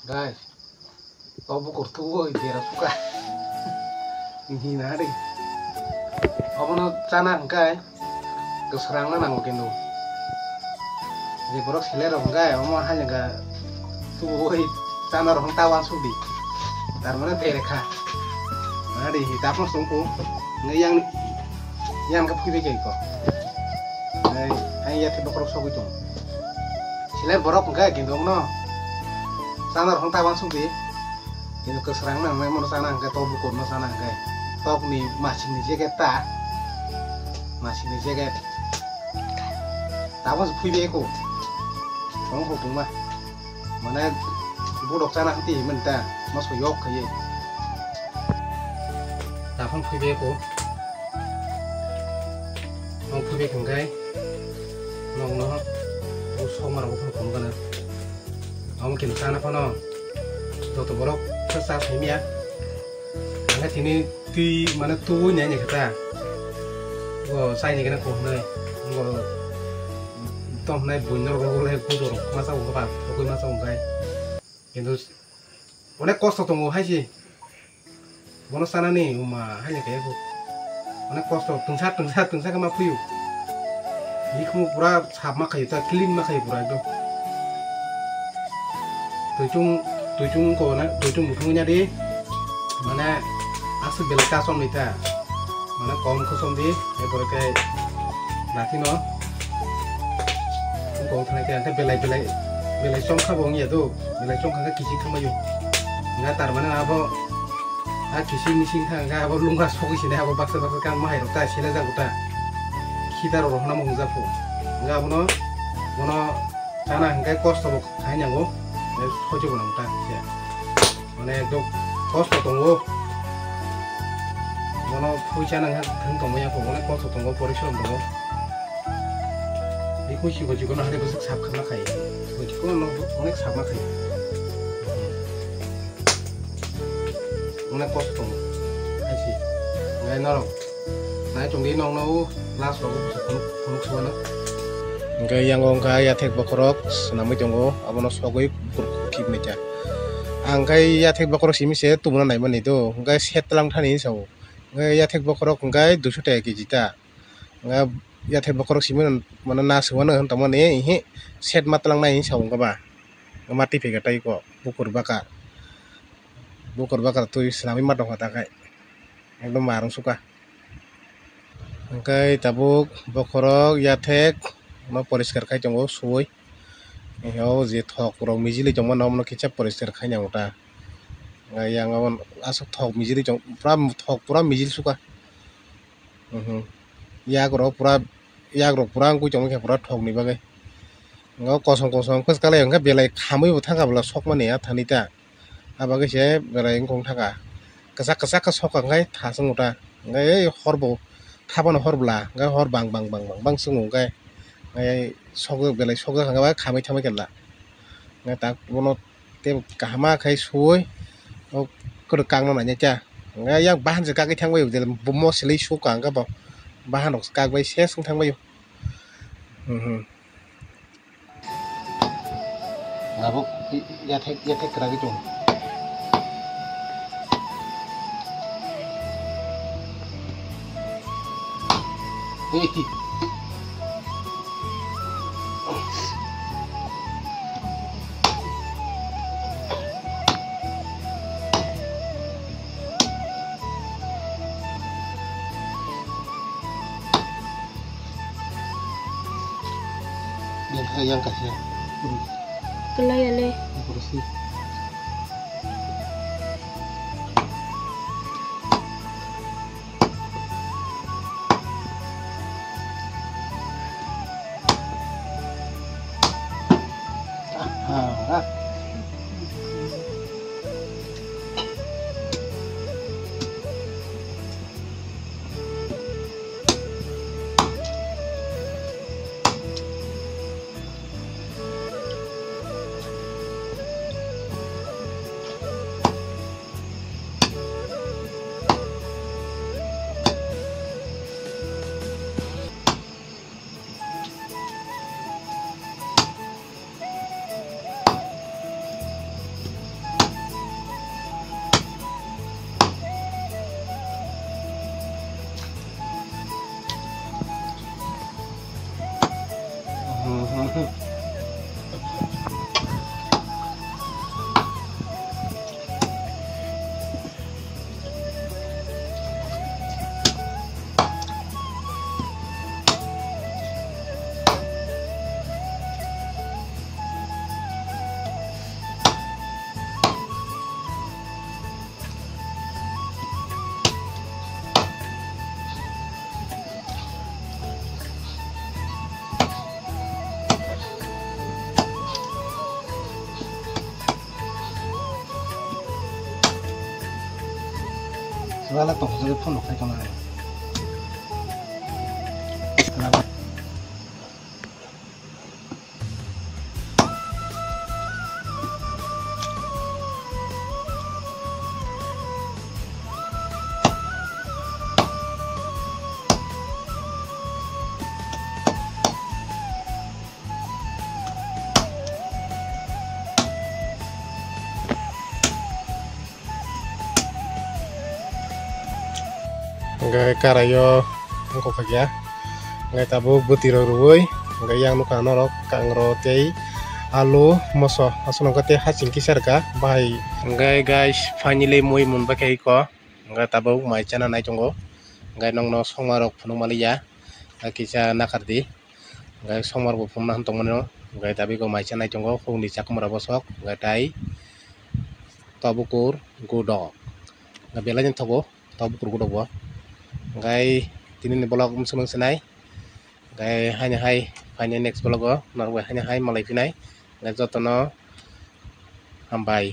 Guys, tau bukur tuh biar suka. Ini nari. Apa no cana enggak? Keserangan nang kendo. Jadi borok siler enggak? Omo hanya enggak tuh cana orang tawan sudi. Tar mana tereka. Nari hitap no sungku. Yang kepikir kayak kok. Ay ya tiba borok sogu jong. Siler borok enggak kendo no. Sana orang tawan sudi. Ini keserangan memang sana enggak tau bukur no sana enggak. Tok ni masih ni jaga ta. Masih ni jaga. Tawan sepui beko. Kamu hukum mah. Mana budok sana nanti minta masuk yok kayak. Tawan sepui beko. Mau sepui beko enggak? Nong no. Usah marah hukum kana. Kamu kini sana kono. Tuh borok kesal ini ya. Karena sini di mana tuh nyanyi kita. Gua saya nih kena kau nih. Gua toh nih bunyor gua lagi kudur. Masa gua apa? Gua masa gua. Itu, udah kos tuh tunggu aja. Mana sana nih, rumah hanya kayak gua. Udah kos tuh tungsat kama puyu. Ini kamu pura sama kayak kita clean mah kayak pura itu. Tujung kau na, tujung bukunya di mana asal belak kasom kita, mana kaum kasom di, berkai nanti no, kau thang kita belai som kabong ya tuh, belai som kagak kisi kama yuk, nggak tar mana apa, kisi nising kagak apa lungkas fokus ini apa baksa kan mah itu tak sila jago tak, kita roh nama mengaku, nggak mono sana nggak kos tuh kayaknya gua. Hoji guna muta ya, mana dok kos tunggu, mana pujian nggak tunggu ya, mana kos tunggu polisi tunggu, ini kunci juga nanti besok sab kena kai, kunci kuna nggak sab makai, mana kos tunggu, aja, nggak nol, nah cuma di nol las logo penuh semua. Enggak yang ya tek bakorok senamai tunggu apa nos bagoi berkukip meja angkai ya tek bakorok simi se tumuna naiman itu enggak set telang thani sau enggak ya tek bakorok enggak 200 টাকা KG ta enggak ya tek bakorok simi mana nasuana taman ini set matlang nai sau enggak ba mati pega tai ko bukur bakar tuh senamai mat dong kata kai ekdom marung suka angkai tabuk bakorok ya tek ma poriskar khai tongo suoi yo je thok rok mijili jong ma nom no kicha poriskar khai nyang ta yang awan asok thok mijili jong pura mijil suka yak rok pura angku jong ke pura thok ni bagai ngo kosong khos kale nga belai khamui bu thanga bla sok mane ya thanita abagai se belai ngong thanga kasak ka sok ngai thasang uta ngai horbo thabano horbla ngai hor bang sungu ngai ngai sok belai sok khanga ba khamai thamai kala ngai tak bono te kahama khai suoi o kur kang na nya cha ngai yang bahan je ka kai thangbai je bumo sili su kang ka ba bahan ok ka bai se sung thangbai ngabo ya thek kra gi tung yang kasih Kelai ale. Kursi. Wala to, jadi pun kayak kemarin. Kenapa? Nggak karayo angko kagya nggak tabu butiro ruwoi nggak yang nuka norok kangro tei alu moso asuno kate hacing kisar ka bahai nggak guys finally moi mun bakai ko nggak tabu mai chana nai chongo nggak nong no somarok phunu maliya kisa nakardi nggak somar bu phumna hantong mano nggak tabi ko mai chana chongo khungni chakumra bosok nggak tai tabukur gudo nggak belajan togo tabukur gudo bo ngai tinin blog sumang senai ngai hanya hai next blog narwe hanya hai malai pinai ngai jotono hambai.